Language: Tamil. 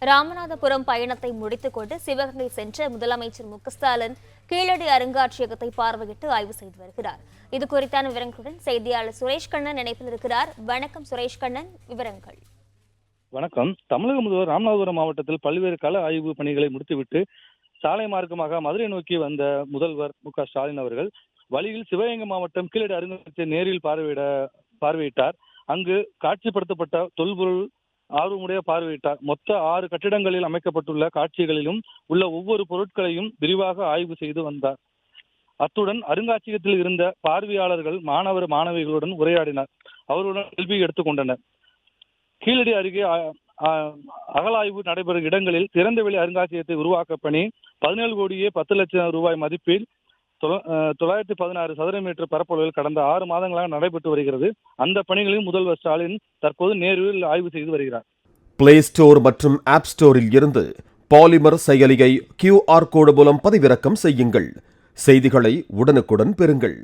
ராமநாதபுரம் பயணத்தை முடித்துக் கொண்டு சிவகங்கை சென்ற முதலமைச்சர் மு.க.ஸ்டாலின் கீழடி அருங்காட்சியகத்தை பார்வையிட்டு ஆய்வு செய்து வருகிறார். இது குறித்தான விவரங்களுடன் செய்தியாளர் சுரேஷ் கண்ணன் இணைப்பில் இருக்கிறார். வணக்கம் சுரேஷ் கண்ணன், விவரங்கள். வணக்கம். தமிழக முதல்வர் ராமநாதபுரம் மாவட்டத்தில் பல்வேறு கள ஆய்வு பணிகளை முடித்துவிட்டு சாலை மார்க்கமாக மதுரை நோக்கி வந்த முதல்வர் மு.க.ஸ்டாலின் அவர்கள் வழியில் சிவகங்கை மாவட்டம் கீழடி அருங்காட்சியகத்தை நேரில் பார்வையிட்டார். அங்கு காட்சிப்படுத்தப்பட்ட தொல்பொருள் ஆர்வமுடைய பார்வையிட்டார். மொத்த 6 கட்டிடங்களில் அமைக்கப்பட்டுள்ள காட்சிகளிலும் உள்ள ஒவ்வொரு பொருட்களையும் விரிவாக ஆய்வு செய்து வந்தார். அத்துடன் அருங்காட்சியகத்தில் இருந்த பார்வையாளர்கள் மாணவிகளுடன் உரையாடினார். அவர்களுடன் கேள்வி எடுத்துக்கொண்டனர். கீழடி அருகே அகழாய்வு நடைபெறும் இடங்களில் திறந்தவெளி அருங்காட்சியகத்தை உருவாக்க பணி 17 கோடியே 10 லட்சம் ரூபாய் மதிப்பில் 916 சதுர மீட்டர் பரப்பளவில் கடந்த 6 மாதங்களாக நடைபெற்று வருகிறது. அந்த பணிகளில் முதல்வர் ஸ்டாலின் தற்போது நேரில் ஆய்வு செய்து வருகிறார். பிளே ஸ்டோர் மற்றும் ஆப் ஸ்டோரில் இருந்து பாலிமர் செயலியை QR கோடு மூலம் பதிவிறக்கம் செய்யுங்கள். செய்திகளை உடனுக்குடன் பெறுங்கள்.